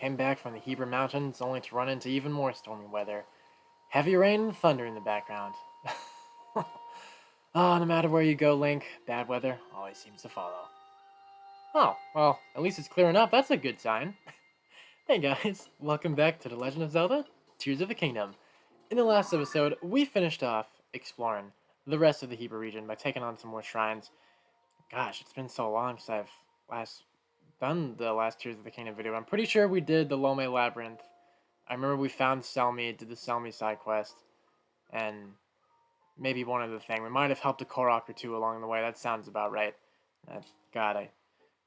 came back from the Hebra Mountains only to run into even more stormy weather. Heavy rain and thunder in the background. Ah, no matter where you go, Link, bad weather always seems to follow. Oh, well, at least it's clearing up. That's a good sign. Hey guys, welcome back to The Legend of Zelda, Tears of the Kingdom. In the last episode, we finished off exploring the rest of the Hebra region by taking on some more shrines. Gosh, it's been so long since I've done the last Tears of the Kingdom video. I'm pretty sure we did the Lome Labyrinth. I remember we found Selmy, did the Selmy side quest, and maybe one other thing. We might have helped a Korok or two along the way. That sounds about right. God, I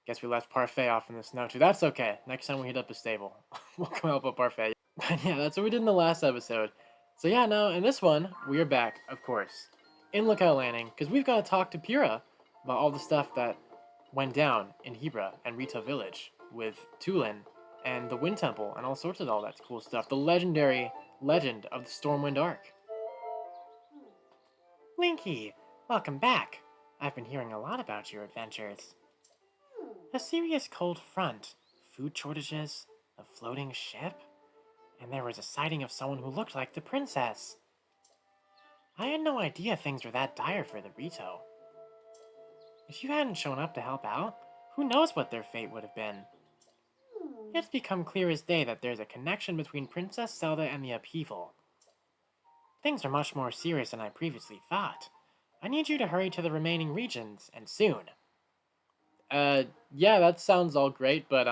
guess we left Parfait off in the snow too. That's okay. Next time we hit up a stable, we'll come help out Parfait. But yeah, that's what we did in the last episode. So yeah, now in this one, we are back, of course, in Lookout Landing, because we've got to talk to Pyrrha about all the stuff that went down in Hebra and Rita Village with Tulin and the Wind Temple and all sorts of all that cool stuff. The legendary legend of the Stormwind Arc. Linky, welcome back. I've been hearing a lot about your adventures. A serious cold front, food shortages, a floating ship, and there was a sighting of someone who looked like the princess. I had no idea things were that dire for the Rito. If you hadn't shown up to help out, who knows what their fate would have been. It's become clear as day that there's a connection between Princess Zelda and the Upheaval. Things are much more serious than I previously thought. I need you to hurry to the remaining regions, and soon. Yeah, that sounds all great, but,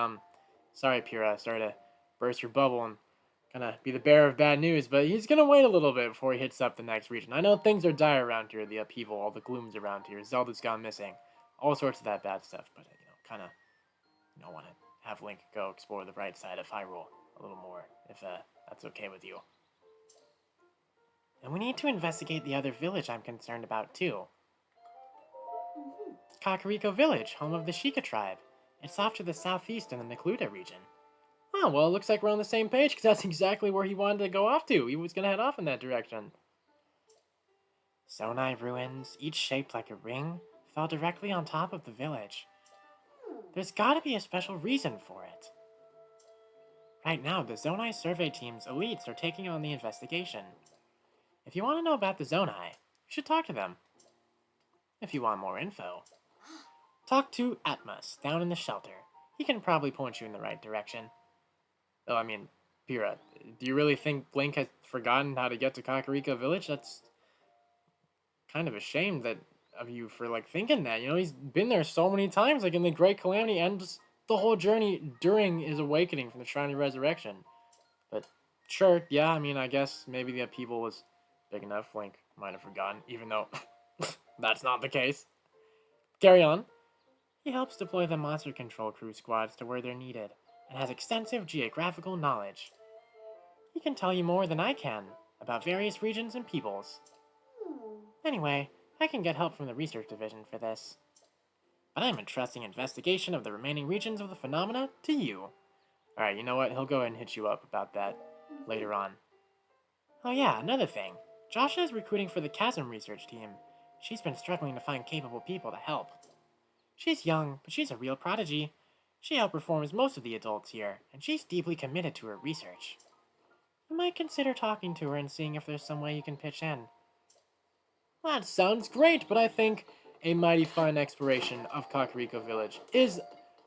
sorry, Pyrrha, sorry to burst your bubble and gonna be the bearer of bad news, but he's gonna wait a little bit before he hits up the next region. I know things are dire around here, the Upheaval, all the glooms around here, Zelda's gone missing, all sorts of that bad stuff, but, kinda, want to have Link go explore the bright side of Hyrule a little more, if, that's okay with you. And we need to investigate the other village I'm concerned about, too. Kakariko Village, home of the Sheikah tribe. It's off to the southeast in the Necluda region. Oh, well, it looks like we're on the same page, because that's exactly where he wanted to go off to. He was going to head off in that direction. Zonai ruins, each shaped like a ring, fell directly on top of the village. There's gotta be a special reason for it. Right now, the Zonai survey team's elites are taking on the investigation. If you want to know about the Zonai, you should talk to them. If you want more info, talk to Atmos down in the shelter. He can probably point you in the right direction. Oh, I mean, Pyrrha, do you really think Link has forgotten how to get to Kakariko Village? That's kind of a shame of you for, thinking that. He's been there so many times, in the Great Calamity and just the whole journey during his awakening from the Shrine of Resurrection. But, sure, yeah, I guess maybe the upheaval was big enough. Link might have forgotten, even though that's not the case. Carry on. He helps deploy the monster control crew squads to where they're needed, and has extensive geographical knowledge. He can tell you more than I can about various regions and peoples. Anyway, I can get help from the research division for this. But I'm entrusting investigation of the remaining regions of the phenomena to you. Alright, you know what? He'll go ahead and hit you up about that later on. Oh yeah, another thing. Joshua is recruiting for the Chasm research team. She's been struggling to find capable people to help. She's young, but she's a real prodigy. She outperforms most of the adults here, and she's deeply committed to her research. You might consider talking to her and seeing if there's some way you can pitch in. That sounds great, but I think a mighty fine exploration of Kakariko Village is,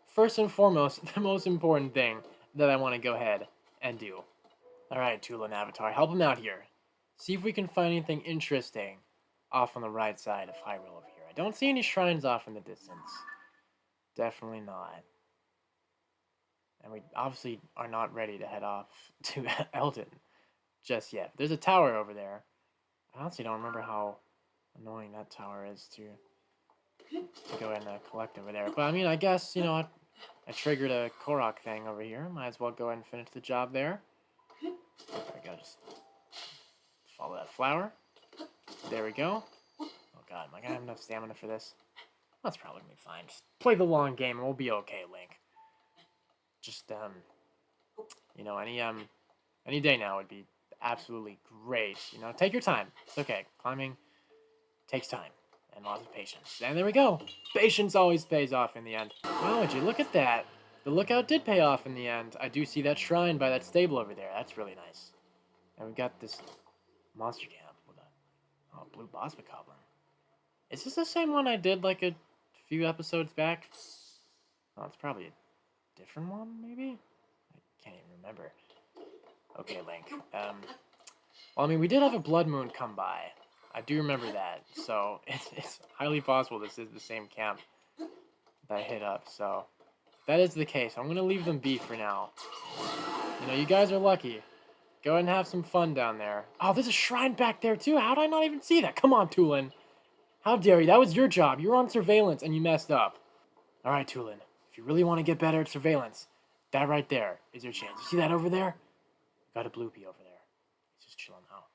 first and foremost, the most important thing that I want to go ahead and do. Alright, Tula and Avatar, help him out here. See if we can find anything interesting off on the right side of Hyrule over here. I don't see any shrines off in the distance. Definitely not. And we obviously are not ready to head off to Eldon just yet. There's a tower over there. I honestly don't remember how annoying that tower is to go ahead and collect over there. But I guess, I triggered a Korok thing over here. Might as well go ahead and finish the job there. There we go, just follow that flower. There we go. Oh god, am I gonna have enough stamina for this? That's probably gonna be fine. Just play the long game and we'll be okay, Link. Just, any day now would be absolutely great. Take your time. It's okay. Climbing takes time and lots of patience. And there we go. Patience always pays off in the end. Oh, would you look at that? The lookout did pay off in the end. I do see that shrine by that stable over there. That's really nice. And we've got this monster camp with a blue boss bokoblin. Is this the same one I did like a few episodes back? Oh, it's probably a different one, maybe? I can't even remember. Okay, Link. Well, I mean, we did have a blood moon come by. I do remember that. So, it's highly possible this is the same camp that I hit up. So, if that is the case, I'm going to leave them be for now. You know, you guys are lucky. Go ahead and have some fun down there. Oh, there's a shrine back there, too. How did I not even see that? Come on, Tulin. How dare you? That was your job. You were on surveillance, and you messed up. All right, Tulin. If you really want to get better at surveillance, that right there is your chance. You see that over there? Got a Bloopy over there. He's just chilling out.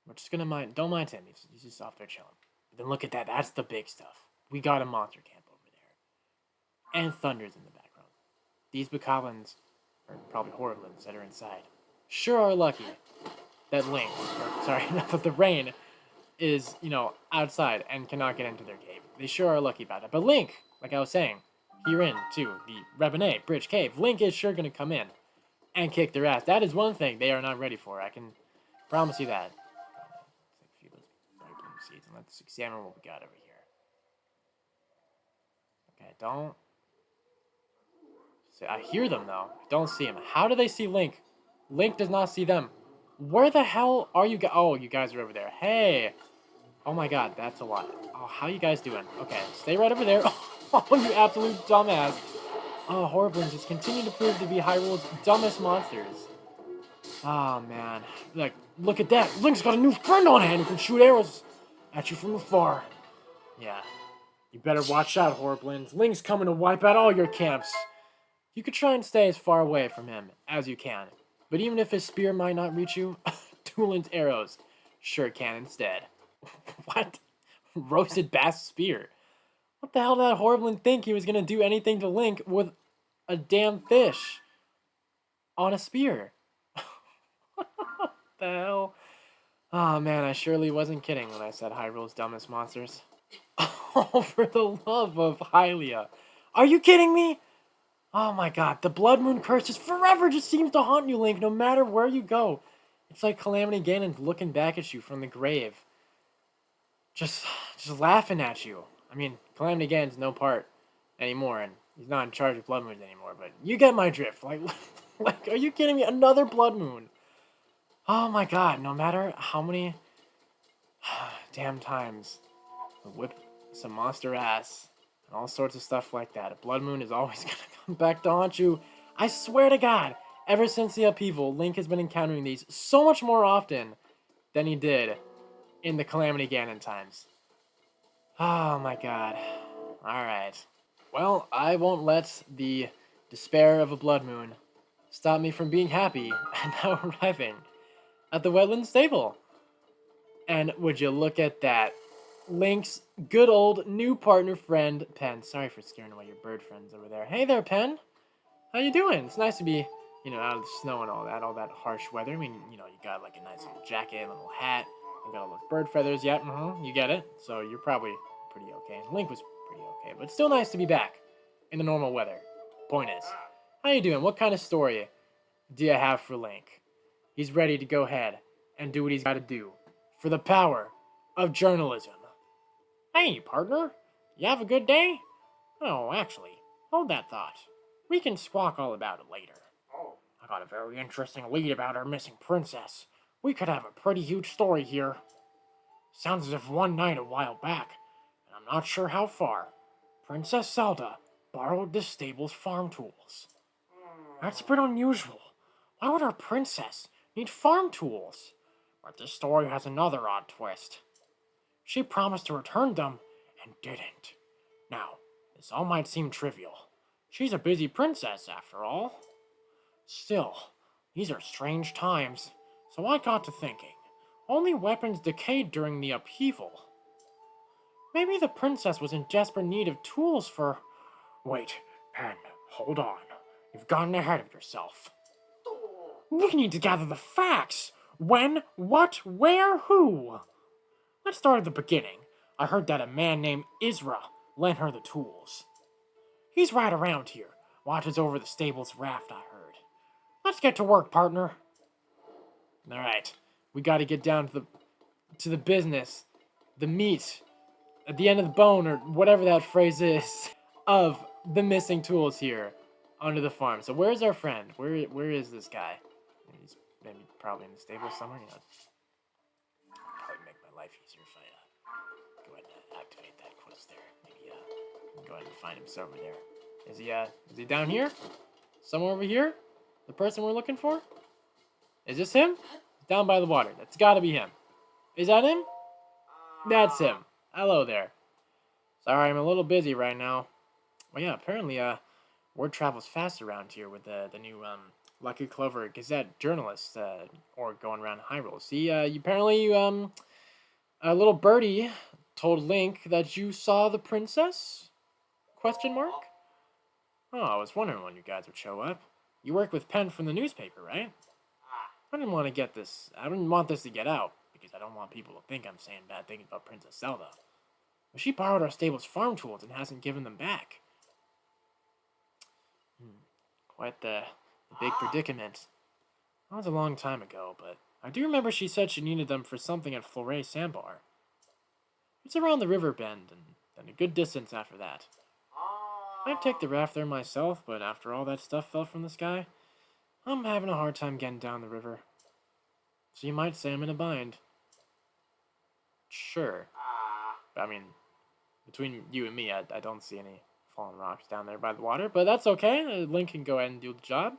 We're just going to don't mind him. He's just off there chilling. But then look at that. That's the big stuff. We got a monster camp over there. And Thunder's in the background. These bokoblins, or probably Horriblins that are inside, sure are lucky that Link, or sorry, not that the rain is, you know, outside and cannot get into their cave. They sure are lucky about it. But Link, like I was saying, here into the Rebene Bridge Cave, Link is sure going to come in and kick their ass. That is one thing they are not ready for. I can promise you that. Let's take a few of those bright bloom seeds and let's examine what we got over here. Okay, don't. See, I hear them though. I don't see them. How do they see Link? Link does not see them. Where the hell are you guys? Oh, you guys are over there. Hey. Oh my god, that's a lot. Oh, how you guys doing? Okay, stay right over there. Oh, you absolute dumbass. Oh, Horriblins just continue to prove to be Hyrule's dumbest monsters. Oh, man. Like, look at that. Link's got a new friend on hand who can shoot arrows at you from afar. Yeah. You better watch out, Horriblins. Link's coming to wipe out all your camps. You could try and stay as far away from him as you can. But even if his spear might not reach you, Tulin's arrows sure can instead. What? Roasted bass spear. What the hell did that Horriblin think he was going to do anything to Link with a damn fish on a spear? What the hell? Oh man, I surely wasn't kidding when I said Hyrule's dumbest monsters. Oh, for the love of Hylia. Are you kidding me? Oh my god, the Blood Moon curse just forever just seems to haunt you, Link, no matter where you go. It's like Calamity Ganon's looking back at you from the grave. Just laughing at you. I mean, Calamity Ganon's no part anymore, and he's not in charge of Blood Moons anymore, but you get my drift. Like, are you kidding me? Another Blood Moon. Oh my god, no matter how many damn times I whip some monster ass and all sorts of stuff like that, a Blood Moon is always going to come back to haunt you. I swear to god, ever since the Upheaval, Link has been encountering these so much more often than he did in the Calamity Ganon times. Oh my god. Alright. Well, I won't let the despair of a Blood Moon stop me from being happy and now arriving at the Wetland Stable. And would you look at that? Link's good old new partner friend, Pen. Sorry for scaring away your bird friends over there. Hey there, Pen. How you doing? It's nice to be, you know, out of the snow and all that harsh weather. I mean, you know, you got like a nice little jacket, a little hat. You got all those bird feathers. Yep, you get it. So you're probably pretty okay. And Link was pretty okay, but it's still nice to be back in the normal weather. Point is, how you doing? What kind of story do you have for Link? He's ready to go ahead and do what he's got to do for the power of journalism. Hey, partner. You have a good day? Oh, actually, hold that thought. We can squawk all about it later. I got a very interesting lead about our missing princess. We could have a pretty huge story here. Sounds as if one night a while back, and I'm not sure how far, Princess Zelda borrowed the stable's farm tools. That's a bit unusual. Why would our princess need farm tools? But this story has another odd twist. She promised to return them, and didn't. Now, this all might seem trivial. She's a busy princess, after all. Still, these are strange times, so I got to thinking. Only weapons decayed during the upheaval. Maybe the princess was in desperate need of tools for... Wait, Pen, hold on. You've gotten ahead of yourself. We need to gather the facts. When, what, where, who? Let's start at the beginning. I heard that a man named Isra lent her the tools. He's right around here. watches over the stable's raft, I heard. Let's get to work, partner. All right, we got to get down to the business, the meat, at the end of the bone, or whatever that phrase is, of the missing tools here under the farm. So where's our friend? Where is this guy? He's probably in the stable somewhere. You know, probably make my life easier if I go ahead and activate that quest there. Maybe go ahead and find him over there. Is he down here? Somewhere over here? The person we're looking for? Is this him? Down by the water. That's got to be him. Is that him? That's him. Hello there. Sorry, I'm a little busy right now. Well, yeah, apparently, word travels fast around here with the new Lucky Clover Gazette journalist org going around Hyrule. See, apparently, a little birdie told Link that you saw the princess? Question mark? Oh, I was wondering when you guys would show up. You work with Penn from the newspaper, right? I didn't want this to get out, because I don't want people to think I'm saying bad things about Princess Zelda. But she borrowed our stable's farm tools and hasn't given them back. Quite the big predicament. That was a long time ago, but I do remember she said she needed them for something at Flore Sandbar. It's around the river bend, and then a good distance after that. I'd take the raft there myself, but after all that stuff fell from the sky, I'm having a hard time getting down the river. So you might say I'm in a bind. Sure. But, I mean, between you and me, I don't see any fallen rocks down there by the water, but that's okay. Link can go ahead and do the job.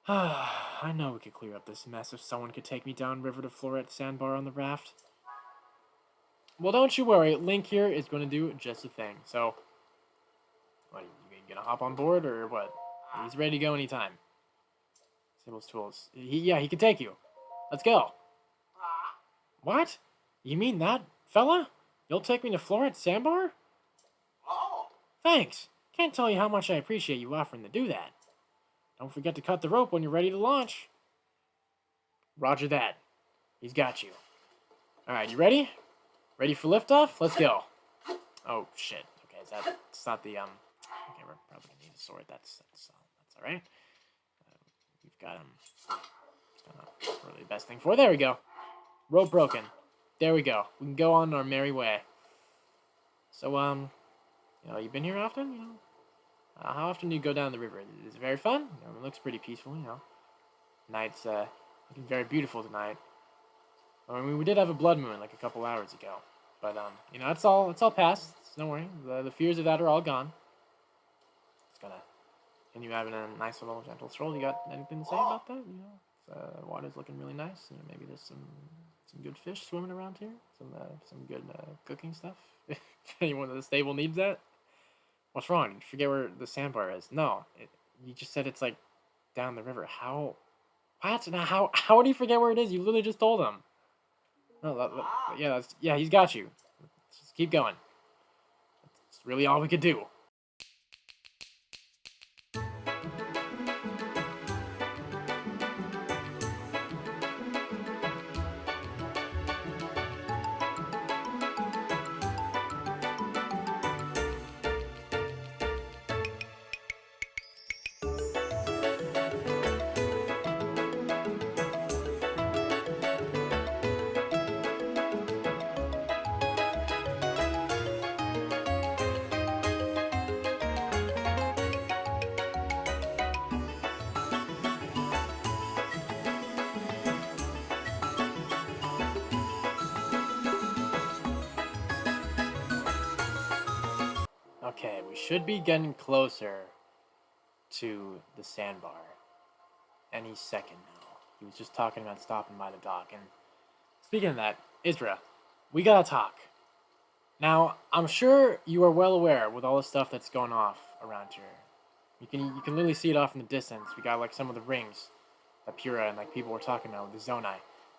I know we could clear up this mess if someone could take me down river to Floret Sandbar on the raft. Well, don't you worry. Link here is going to do just a thing. So, what, you gonna hop on board or what? He's ready to go anytime. Sibyl's tools. He can take you. Let's go. What? You mean that, fella? You'll take me to Floret Sandbar? Thanks. Can't tell you how much I appreciate you offering to do that. Don't forget to cut the rope when you're ready to launch. Roger that. He's got you. Alright, you ready? Ready for liftoff? Let's go. Oh, shit. Okay, it's not the, okay, we're probably gonna need a sword. That's alright. We've got, it's not really the best thing for. There we go. Rope broken. There we go. We can go on our merry way. So, you know, you've been here often, you know? How often do you go down the river? Is it very fun? You know, it looks pretty peaceful, you know. Night's, looking very beautiful tonight. I mean, we did have a blood moon, like, a couple hours ago. But, you know, it's all past. Don't worry. The fears of that are all gone. Just gonna continue having a nice little gentle stroll. You got anything to say about that? You know, water's looking really nice. You know, maybe there's some good fish swimming around here. Some good, cooking stuff. If anyone in the stable needs that. What's wrong? Did you forget where the sandbar is? No. You just said it's, like, down the river. How? What? Now, how would he forget where it is? You literally just told him. No, yeah, he's got you. Just keep going. That's really all we could do. Okay, we should be getting closer to the sandbar any second now. He was just talking about stopping by the dock. And speaking of that, Isra, we gotta talk. Now, I'm sure you are well aware with all the stuff that's going off around here. You can literally see it off in the distance. We got like some of the rings that Pura and like people were talking about with the Zonai.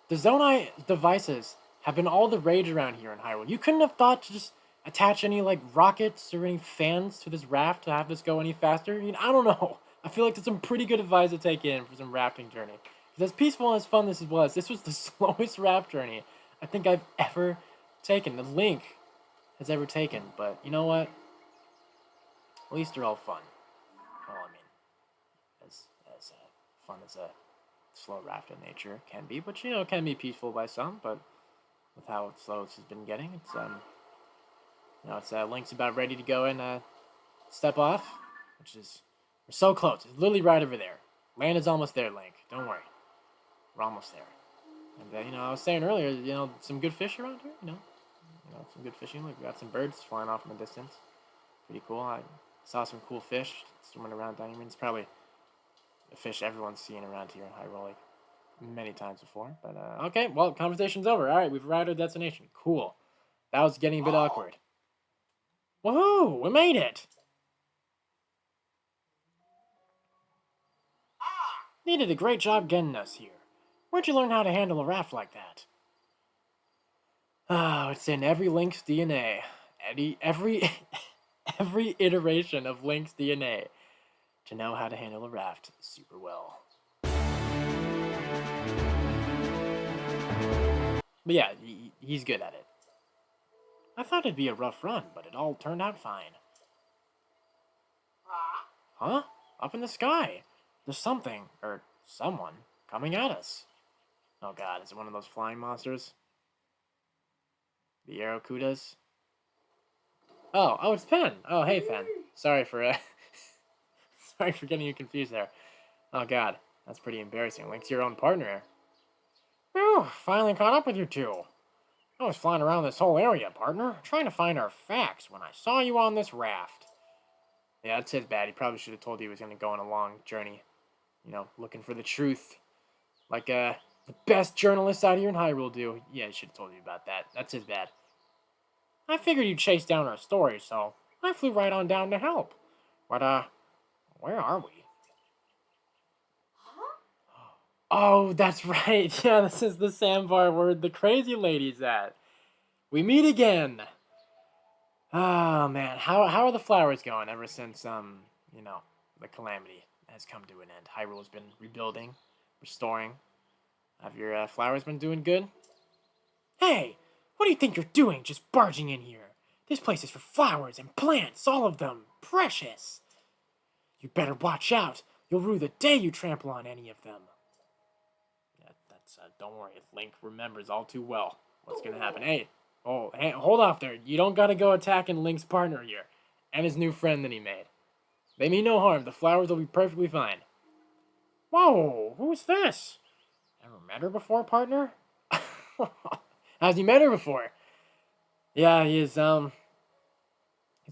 The Zonai devices have been all the rage around here in Hyrule. You couldn't have thought to just attach any like rockets or any fans to this raft to have this go any faster? I mean, I don't know. I feel like that's some pretty good advice to take in for some rafting journey. Because as peaceful and as fun this was the slowest raft journey I think I've ever taken. The Link has ever taken. But you know what? At least they're all fun. as fun as a slow raft in nature can be. But, you know, it can be peaceful by some, but with how slow it's been getting, it's, you know, it's, Link's about ready to go and, step off, which is, we're so close. It's literally right over there. Land is almost there, Link. Don't worry. We're almost there. And, you know, I was saying earlier, you know, some good fish around here, you know, some good fishing. Like, we got some birds flying off in the distance. Pretty cool. I saw some cool fish swimming around down here. I mean, it's probably a fish everyone's seen around here in Hyrule, like, many times before. But, okay, well, conversation's over. All right, we've arrived at our destination. Cool. That was getting a bit awkward. Woohoo! We made it! You did a great job getting us here. Where'd you learn how to handle a raft like that? Oh, it's in every Link's DNA. Every every iteration of Link's DNA to know how to handle a raft super well. But yeah, he's good at it. I thought it'd be a rough run, but it all turned out fine. Huh? Up in the sky. There's something, or someone, coming at us. Oh god, is it one of those flying monsters? The Arrokudas? Oh, it's Pen. Oh, hey, Pen. Sorry for, sorry for getting you confused there. Oh god, that's pretty embarrassing. Link's your own partner. Whew, finally caught up with you two. I was flying around this whole area, partner, trying to find our facts when I saw you on this raft. Yeah, that's his bad. He probably should have told you he was going to go on a long journey. You know, looking for the truth. Like, the best journalists out here in Hyrule do. Yeah, he should have told you about that. That's his bad. I figured you'd chase down our story, so I flew right on down to help. But, where are we? Oh, that's right. Yeah, this is the sandbar where the crazy lady's at. We meet again. Oh, man. How are the flowers going ever since, you know, the calamity has come to an end? Hyrule's been rebuilding, restoring. Have your flowers been doing good? Hey, what do you think you're doing just barging in here? This place is for flowers and plants, all of them. Precious. You better watch out. You'll rue the day you trample on any of them. Yeah, that's, don't worry. Link remembers all too well what's going to happen. Hey, hold off there. You don't got to go attacking Link's partner here and his new friend that he made. They mean no harm. The flowers will be perfectly fine. Whoa, who's this? Ever met her before, partner? Has you met her before? Yeah, he's a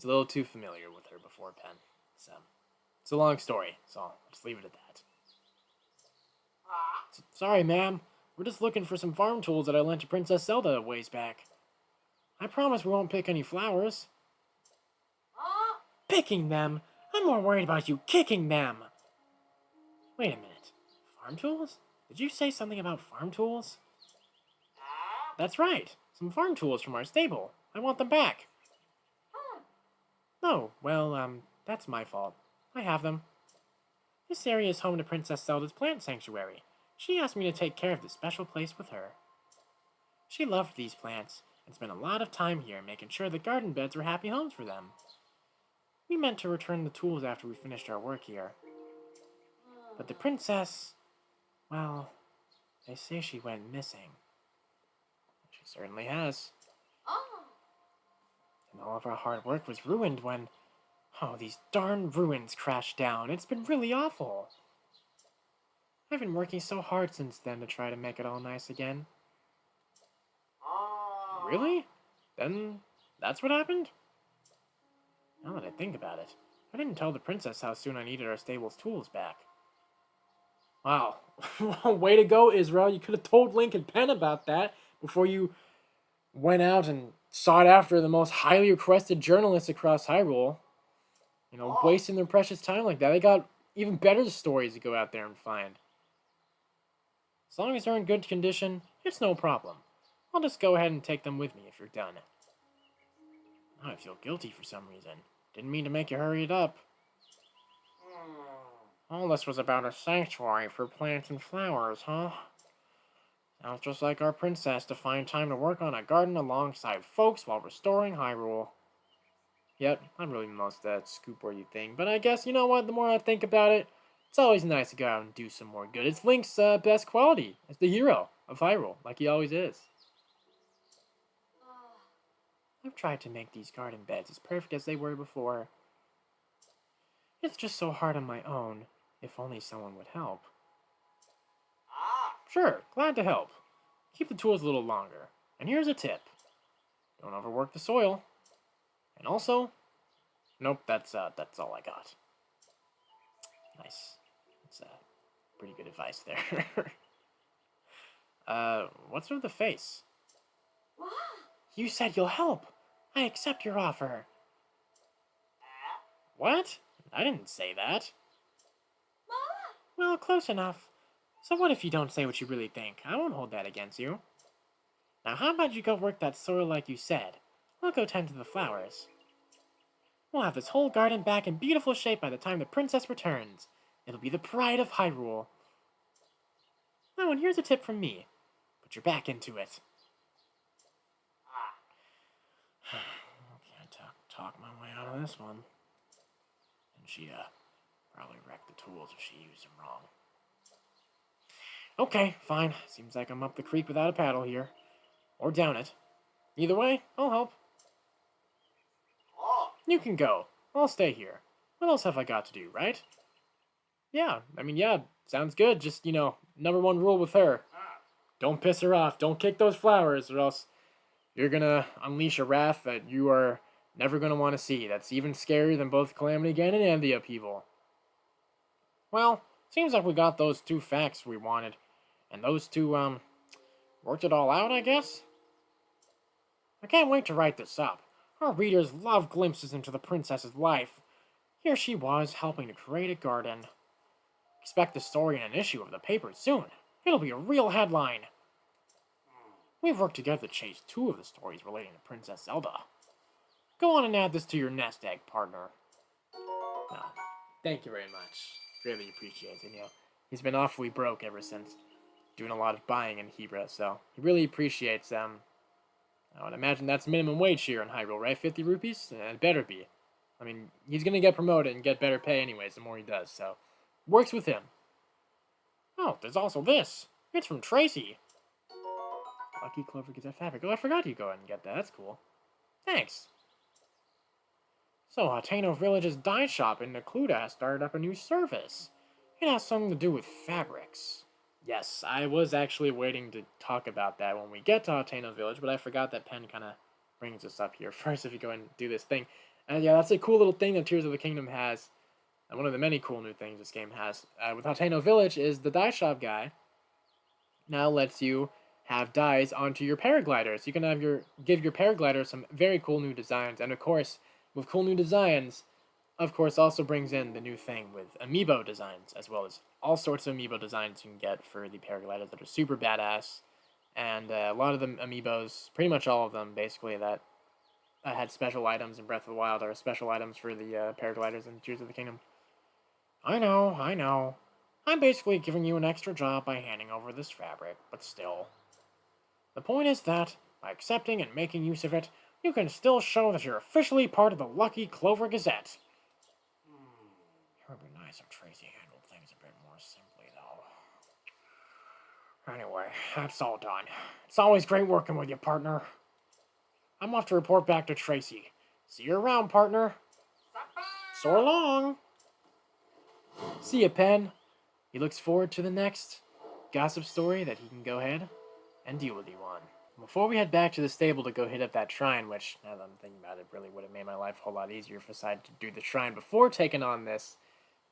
little too familiar with her before, Pen. It's a long story, so I'll just leave it at that. Sorry, ma'am. We're just looking for some farm tools that I lent to Princess Zelda a ways back. I promise we won't pick any flowers. Picking them? I'm more worried about you kicking them. Wait a minute. Farm tools? Did you say something about farm tools? That's right. Some farm tools from our stable. I want them back. Oh, well, that's my fault. I have them. This area is home to Princess Zelda's plant sanctuary. She asked me to take care of this special place with her. She loved these plants and spent a lot of time here making sure the garden beds were happy homes for them. We meant to return the tools after we finished our work here. But the princess, well, they say she went missing. She certainly has. And all of our hard work was ruined when, these darn ruins crashed down. It's been really awful. I've been working so hard since then to try to make it all nice again. Really? Then that's what happened? Now that I think about it, I didn't tell the princess how soon I needed our stable's tools back. Wow. Way to go, Israel. You could have told Link and Pen about that before you went out and sought after the most highly requested journalists across Hyrule. You know, wasting their precious time like that. They got even better stories to go out there and find. As long as they're in good condition, it's no problem. I'll just go ahead and take them with me if you're done. Now I feel guilty for some reason. Didn't mean to make you hurry it up. All this was about a sanctuary for plants and flowers, huh? Sounds just like our princess to find time to work on a garden alongside folks while restoring Hyrule. Yep, not really the most scoop-worthy thing, but I guess, you know what, the more I think about it, It's always nice to go out and do some more good. It's Link's best quality as the hero of Hyrule, like he always is. I've tried to make these garden beds as perfect as they were before. It's just so hard on my own. If only someone would help. Sure, glad to help. Keep the tools a little longer. And here's a tip. Don't overwork the soil. And also, nope, that's all I got. Nice. That's pretty good advice there. What's with the face? You said you'll help. I accept your offer. What? I didn't say that. Well, close enough. So what if you don't say what you really think? I won't hold that against you. Now how about you go work that soil like you said? I'll go tend to the flowers. We'll have this whole garden back in beautiful shape by the time the princess returns. It'll be the pride of Hyrule. Oh, and here's a tip from me. Put your back into it. Can't talk my way out of this one. And she, probably wrecked the tools if she used them wrong. Okay, fine. Seems like I'm up the creek without a paddle here. Or down it. Either way, I'll help. You can go. I'll stay here. What else have I got to do, right? Yeah, sounds good. Just, number one rule with her. Don't piss her off. Don't kick those flowers, or else you're gonna unleash a wrath that you are never gonna want to see. That's even scarier than both Calamity Ganon and the Upheaval. Well, seems like we got those two facts we wanted. And those two, worked it all out, I guess? I can't wait to write this up. Our readers love glimpses into the princess's life. Here she was, helping to create a garden. Expect the story in an issue of the paper soon. It'll be a real headline. We've worked together to chase two of the stories relating to Princess Zelda. Go on and add this to your nest egg, partner. No, thank you very much. Really appreciate it. He's been awfully broke ever since. Doing a lot of buying in Hebra, so he really appreciates them. I would imagine that's minimum wage here in Hyrule, right? 50 rupees? It better be. I mean, he's gonna get promoted and get better pay anyways the more he does, so works with him. Oh, there's also this. It's from Tracy. Lucky Clover gets that fabric. Oh, I forgot you go ahead and get that. That's cool. Thanks. So, Hateno Village's dye shop in Necluda has started up a new service. It has something to do with fabrics. Yes, I was actually waiting to talk about that when we get to Hateno Village, but I forgot that Pen kind of brings us up here first if you go and do this thing. And yeah, that's a cool little thing that Tears of the Kingdom has. And one of the many cool new things this game has with Hateno Village is the dye shop guy now lets you have dyes onto your paragliders. You can have give your paraglider some very cool new designs, and of course, with cool new designs, of course, also brings in the new thing with amiibo designs, as well as all sorts of amiibo designs you can get for the paragliders that are super badass. And a lot of the amiibos, pretty much all of them, basically, that had special items in Breath of the Wild are special items for the paragliders in Tears of the Kingdom. I know. I'm basically giving you an extra job by handing over this fabric, but still. The point is that, by accepting and making use of it, you can still show that you're officially part of the Lucky Clover Gazette. It would be nice if Tracy handled things a bit more simply, though. Anyway, that's all done. It's always great working with you, partner. I'm off to report back to Tracy. See you around, partner. So long. See ya, Pen. He looks forward to the next gossip story that he can go ahead and deal with you on. Before we head back to the stable to go hit up that shrine, which, now that I'm thinking about it, really would have made my life a whole lot easier if I decided to do the shrine before taking on this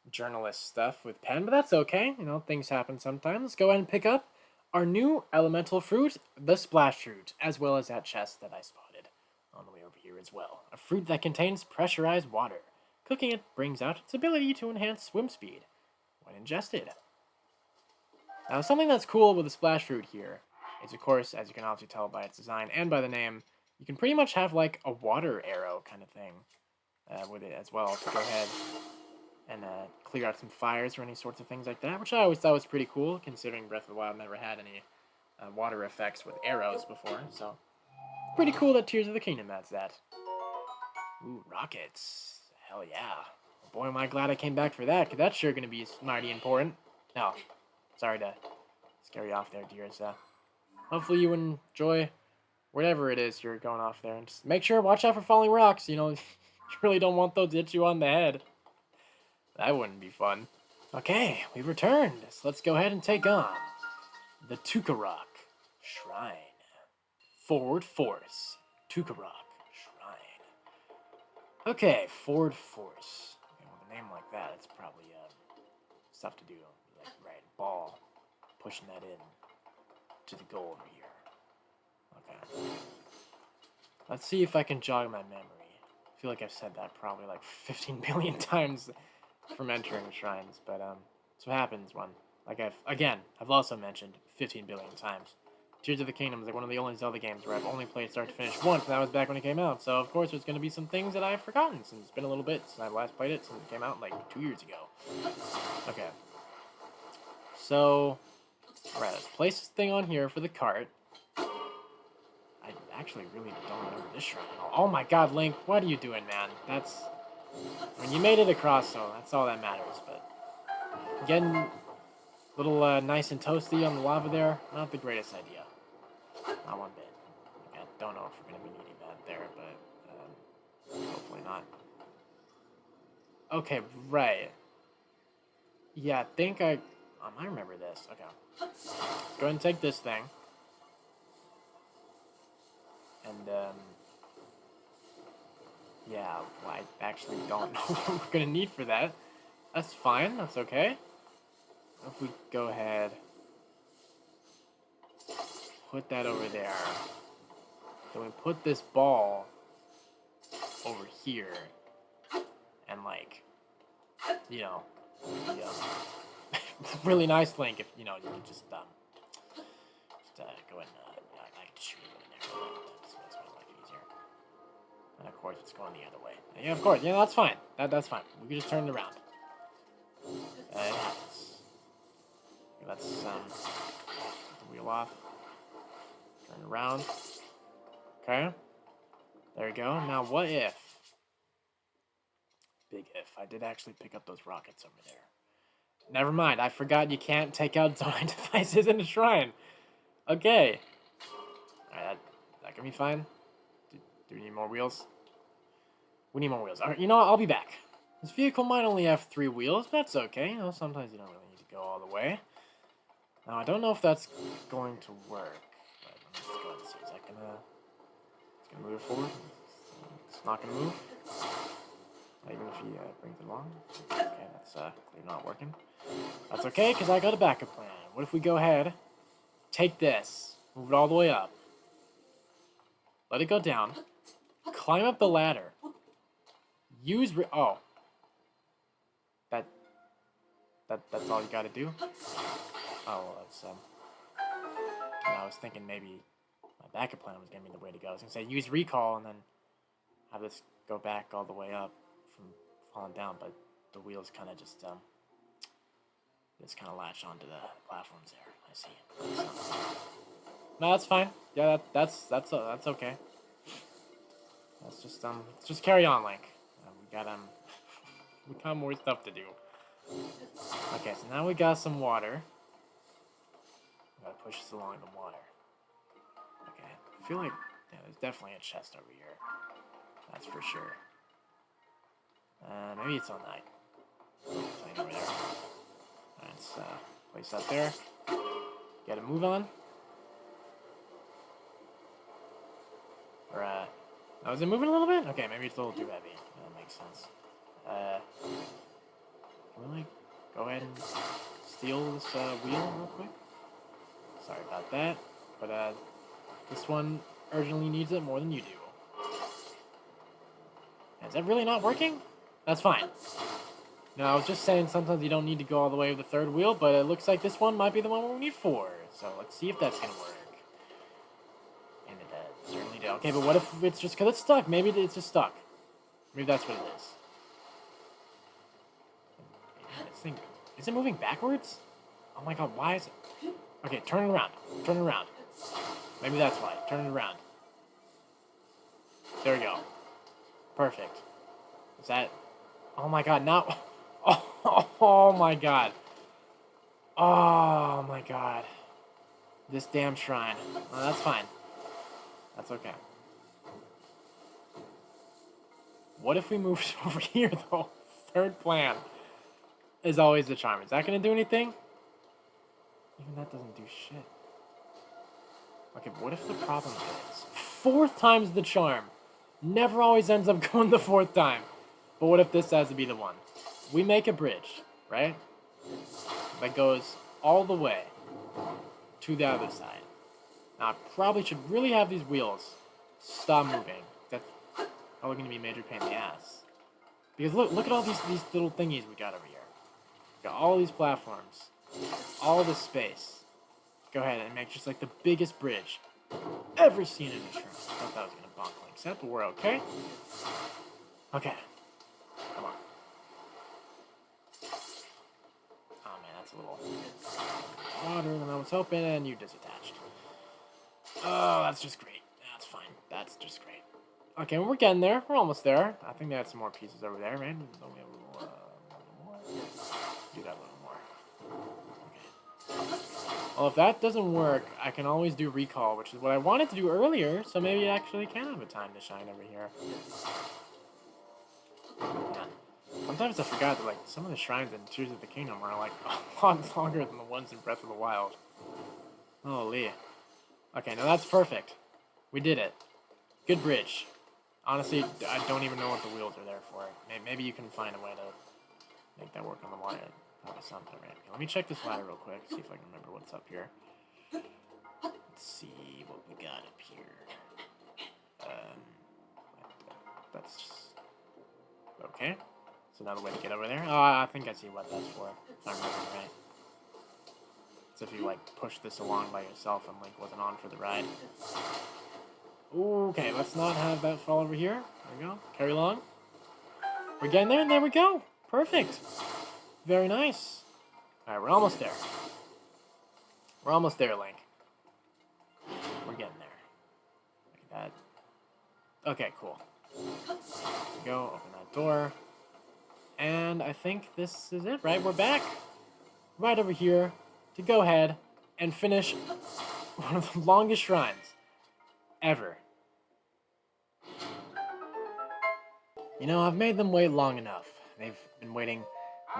journalist stuff with Pen, but that's okay. Things happen sometimes. Let's go ahead and pick up our new elemental fruit, the splash fruit, as well as that chest that I spotted on the way over here as well. A fruit that contains pressurized water. Cooking it brings out its ability to enhance swim speed when ingested. Now, something that's cool with the splash fruit here is, of course, as you can obviously tell by its design and by the name, you can pretty much have like a water arrow kind of thing with it as well to go ahead and clear out some fires or any sorts of things like that, which I always thought was pretty cool, considering Breath of the Wild never had any water effects with arrows before, so pretty cool that Tears of the Kingdom adds that. Ooh, rockets. Hell yeah. boy, am I glad I came back for that, because that's sure going to be mighty important. No, sorry to scare you off there, dears. Hopefully you enjoy whatever it is you're going off there. And just make sure, watch out for falling rocks. You know, you really don't want those to hit you on the head. That wouldn't be fun. Okay, we've returned. So let's go ahead and take on the Kakariko Shrine. Forward Force, Kakariko Shrine. Okay, Forward Force. Okay, with a name like that, it's probably stuff to do. Like, right, ball, pushing that in to the goal over here. Okay. Let's see if I can jog my memory. I feel like I've said that probably like 15 billion times from entering shrines, but that's what happens when, like I've also mentioned 15 billion times. Tears of the Kingdom is like one of the only Zelda games where I've only played start to finish once, and that was back when it came out. So of course there's going to be some things that I've forgotten since it's been a little bit since I last played it, since it came out like 2 years ago. Okay. So, alright, let's place this thing on here for the cart. I actually really don't remember this shrine at all. Oh my god, Link, what are you doing, man? That's... When you made it across, so that's all that matters, but... Getting a little nice and toasty on the lava there, not the greatest idea. Not one bit. I don't know if we're going to be needing that there, but... hopefully not. Okay, right. Yeah, I think I remember this. Okay. Let's go ahead and take this thing. And, yeah, well, I actually don't know what we're going to need for that. That's fine. That's okay. If we go ahead, put that over there. Then we put this ball over here. And, like, you know, really nice Link if, you know, you could just go ahead and, I can shoot it in there. That just makes my life easier. And of course, it's going the other way. Yeah, of course. Yeah, that's fine. That's fine. We can just turn it around. It happens. Okay, let's get the wheel off. Turn it around. Okay. There we go. Now, what if? Big if. I did actually pick up those rockets over there. Never mind. I forgot you can't take out zoning devices in a shrine. Okay. Alright, that can be fine. Do we need more wheels? We need more wheels. Alright, you know what? I'll be back. This vehicle might only have 3 wheels, but that's okay. You know, sometimes you don't really need to go all the way. Now, I don't know if that's going to work. But let me just go ahead and see. Is that gonna... It's gonna move it forward? It's not gonna move? Even if he brings it along? Okay, that's clearly not working. That's okay, because I got a backup plan. What if we go ahead, take this, move it all the way up, let it go down, climb up the ladder, use... Oh. That's all you gotta do? Oh, well, that's, I was thinking maybe my backup plan was gonna be the way to go. I was gonna say use recall and then have this go back all the way up from falling down, but the wheels kind of just kind of latch onto the platforms there. I see. No, that's fine. Yeah, that's okay. Let's just carry on, Link. We got more stuff to do. Okay, so now we got some water. We gotta push this along the water. Okay, I feel like there's definitely a chest over here. That's for sure. Maybe it's on that little thing over there. Let's place that there. Get a move on. Or oh, is it moving a little bit? Okay, maybe it's a little too heavy. That makes sense. Can we like go ahead and steal this wheel real quick? Sorry about that, but this one urgently needs it more than you do. Is that really not working? That's fine. No, I was just saying sometimes you don't need to go all the way with the third wheel, but it looks like this one might be the one where we need 4. So let's see if that's gonna work. And it certainly did. Okay, but what if it's just because it's stuck? Maybe it's just stuck. Maybe that's what it is. This thing, is it moving backwards? Oh my god, why is it? Okay, turn it around. Turn it around. Maybe that's why. Turn it around. There we go. Perfect. Is that... Oh my god, now... Oh my god. Oh my god. This damn shrine. Oh, that's fine. That's okay. What if we moved over here, though? Third plan is always the charm. Is that going to do anything? Even that doesn't do shit. Okay, but what if the problem is... Fourth time's the charm. Never always ends up going the fourth time. But what if this has to be the one? We make a bridge, right? That goes all the way to the other side. Now, I probably should really have these wheels stop moving. That's probably going to be a major pain in the ass. Because look at all these little thingies we got over here. We got all these platforms. All this space. Go ahead and make just like the biggest bridge ever seen in a shrine. I thought that was going to bonk Link's head, but we're okay. Okay. Come on. Oh man, that's a little harder than I was hoping, and you disattached. Oh, that's just great. That's fine. That's just great. Okay, we're getting there. We're almost there. I think they had some more pieces over there, right? Don't we have a little more? Do that a little more. Okay. Well, if that doesn't work, I can always do recall, which is what I wanted to do earlier, so maybe I actually can have a time to shine over here. Man. Sometimes I forgot that, like, some of the shrines in Tears of the Kingdom are, like, a lot longer than the ones in Breath of the Wild. Holy. Okay, now that's perfect. We did it. Good bridge. Honestly, I don't even know what the wheels are there for. Maybe you can find a way to make that work on the water. Probably something, right? Okay, let me check this ladder real quick, see if I can remember what's up here. Let's see what we got up here. That's just... Okay. So another way to get over there. Oh, I think I see what that's for, if I'm remembering right. It's if you, like, push this along by yourself and Link wasn't on for the ride. Okay, let's not have that fall over here. There we go. Carry along. We're getting there, and there we go. Perfect. Very nice. Alright, we're almost there. We're almost there, Link. We're getting there. Like that. Okay, cool. There we go. Open that door. And I think this is it, right? We're back. Right over here to go ahead and finish one of the longest shrines ever. You know, I've made them wait long enough. They've been waiting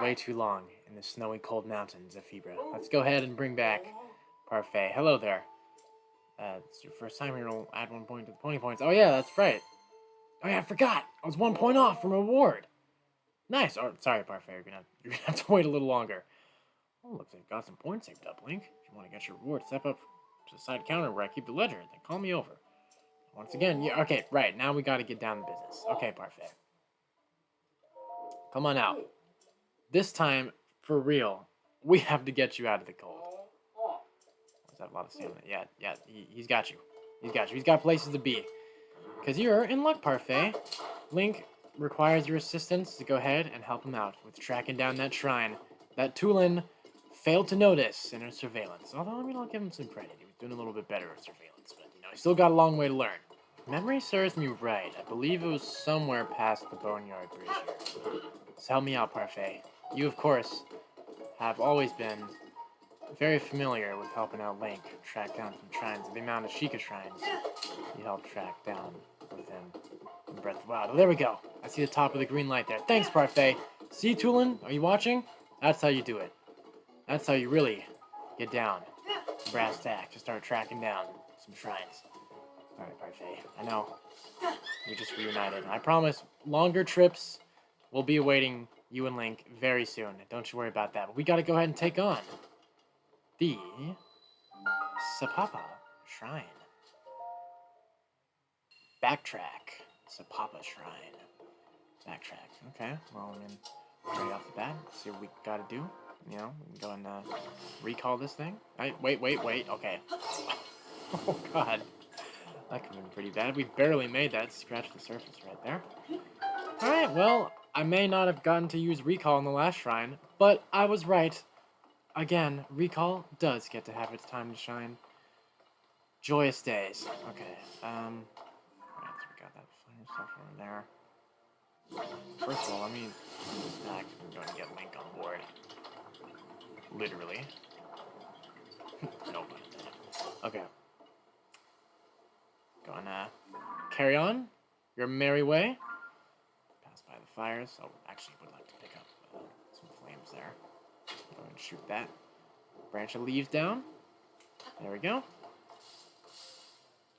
way too long in the snowy cold mountains of Hebra. Let's go ahead and bring back Parfait. Hello there. It's your first time here, you'll add 1 point to the pony points. Oh yeah, that's right. Oh yeah, I forgot. I was 1 point off from reward. Nice. Oh, sorry, Parfait. You're gonna have to wait a little longer. Oh, looks like you've got some points saved up, Link. If you want to get your reward, step up to the side counter where I keep the ledger, then call me over. Once again, yeah, okay, right, now we gotta get down to business. Okay, Parfait. Come on out. This time, for real, we have to get you out of the cold. Does that have a lot of stamina? Yeah, he's got you. He's got you. He's got places to be. Because you're in luck, Parfait. Link requires your assistance to go ahead and help him out with tracking down that shrine that Tulin failed to notice in her surveillance. Although, I mean, I'll give him some credit. He was doing a little bit better at surveillance, but, you know, he still got a long way to learn. If memory serves me right, I believe it was somewhere past the Boneyard Bridge here. So help me out, Parfait. You, of course, have always been very familiar with helping out Link track down some shrines. The amount of Sheikah shrines you helped track down with him in Breath of the Wild. Oh, there we go. I see the top of the green light there. Thanks, Parfait. See, Tulin? Are you watching? That's how you do it. That's how you really get down. Brass tack to start tracking down some shrines. Alright, Parfait. I know. We just reunited. I promise, longer trips will be awaiting you and Link very soon. Don't you worry about that. But we gotta go ahead and take on the Sapapa Shrine. Backtrack. Sapapa Shrine. Backtrack. Okay. Well, I mean, right off the bat, see what we gotta do. You know, we can go and recall this thing. Wait. Okay. Oh, God. That could have been pretty bad. We barely made that. Scratch the surface right there. Alright, well, I may not have gotten to use recall in the last shrine, but I was right. Again, recall does get to have its time to shine. Joyous days. Okay, alright, so we got that fire stuff over there. First of all, let me put this back and go and get Link on board. Literally. Nope. Okay. Gonna carry on your merry way. Pass by the fires. So actually would like to pick up some flames there. Go ahead and shoot that. Branch of leaves down. There we go.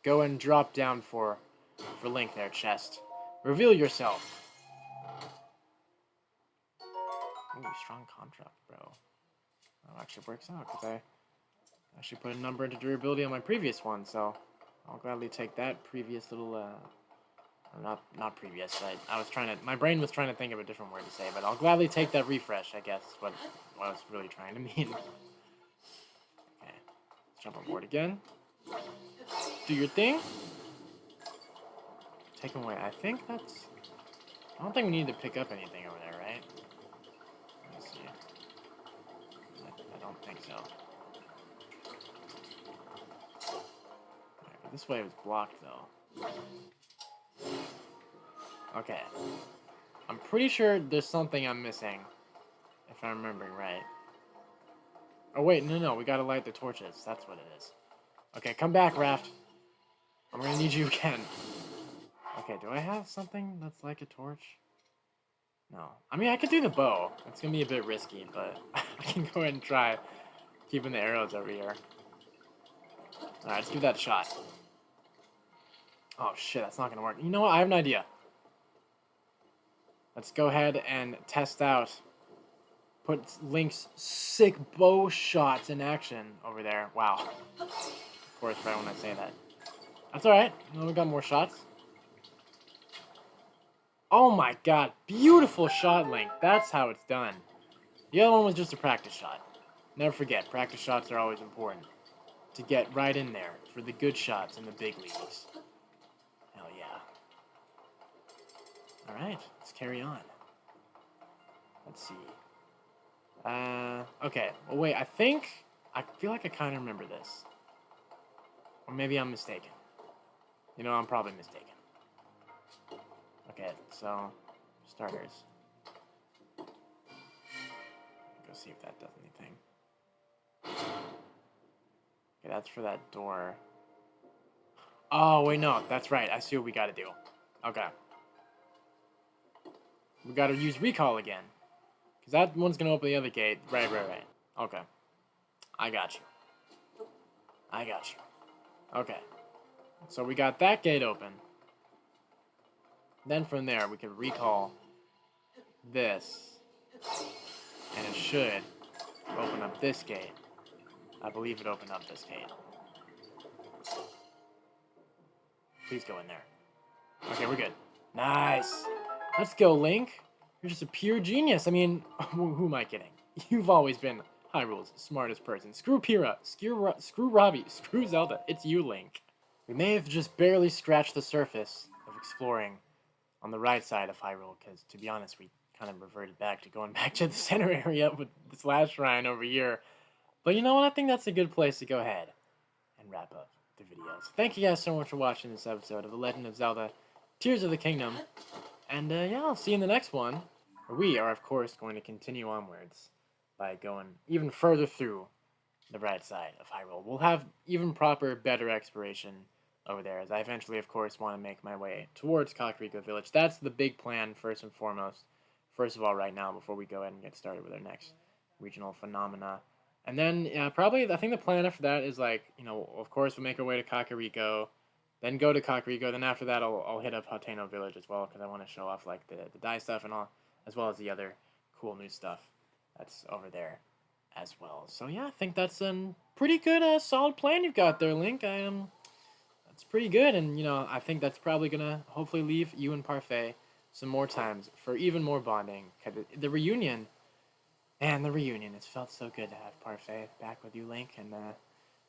Go and drop down for Link there, chest. Reveal yourself. Ooh, strong contract, bro. That actually works out, because I actually put a number into durability on my previous one, so I'll gladly take that previous little, not previous, I was trying to, my brain was trying to think of a different word to say, but I'll gladly take that refresh, I guess, is what I was really trying to mean. Okay, let's jump on board again. Do your thing. Take him away. I don't think we need to pick up anything over there, right? Let me see. I don't think so. Alright, but this way was blocked, though. Okay. I'm pretty sure there's something I'm missing, if I'm remembering right. Oh, wait, no, we gotta light the torches. That's what it is. Okay, come back, Raft. I'm gonna need you again. Okay, do I have something that's like a torch? No. I mean, I could do the bow. It's gonna be a bit risky, but I can go ahead and try keeping the arrows over here. Alright, let's give that a shot. Oh, shit, that's not gonna work. You know what? I have an idea. Let's go ahead and test out. Put Link's sick bow shots in action over there. Wow. Of course, right when I say that. That's alright. No, we got more shots. Oh my god. Beautiful shot, Link. That's how it's done. The other one was just a practice shot. Never forget, practice shots are always important. To get right in there for the good shots in the big leagues. Hell yeah. Alright, let's carry on. Let's see. Okay. Well, wait, I feel like I kind of remember this. Or maybe I'm mistaken. You know, I'm probably mistaken. Okay, so, starters. Go see if that does anything. Okay, that's for that door. Oh, wait, no, that's right. I see what we gotta do. Okay. We gotta use recall again. Because that one's gonna open the other gate. Right. Okay. I got you. Okay. So we got that gate open. Then from there, we can recall this. And it should open up this gate. I believe it opened up this gate. Please go in there. Okay, we're good. Nice. Let's go, Link. You're just a pure genius. I mean, who am I kidding? You've always been Hyrule's smartest person. Screw Pyrrha. Screw Robbie. Screw Zelda. It's you, Link. We may have just barely scratched the surface of exploring on the right side of Hyrule, because, to be honest, we kind of reverted back to going back to the center area with this last shrine over here. But you know what? I think that's a good place to go ahead and wrap up the video. So thank you guys so much for watching this episode of The Legend of Zelda Tears of the Kingdom. And yeah, I'll see you in the next one, where we are, of course, going to continue onwards by going even further through the right side of Hyrule. We'll have even proper, better exploration over there, as I eventually, of course, want to make my way towards Kakariko Village. That's the big plan, first and foremost. First of all, right now, before we go ahead and get started with our next regional phenomena. And then, probably, I think the plan after that is, like, you know, of course, we'll make our way to Kakariko, then go to Kakariko, then after that, I'll hit up Hateno Village as well, because I want to show off, like, the dye stuff and all, as well as the other cool new stuff that's over there as well. So, yeah, I think that's a pretty good, solid plan you've got there, Link. That's pretty good, and, you know, I think that's probably going to hopefully leave you and Parfait some more times for even more bonding. The reunion, man, the reunion, it's felt so good to have Parfait back with you, Link, and,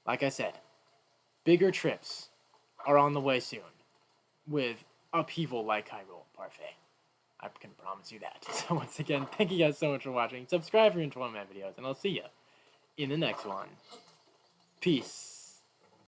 like I said, bigger trips are on the way soon, with Upheaval like Hyrule, Parfait. I can promise you that. So once again, thank you guys so much for watching. Subscribe if you're enjoying my videos, and I'll see you in the next one. Peace.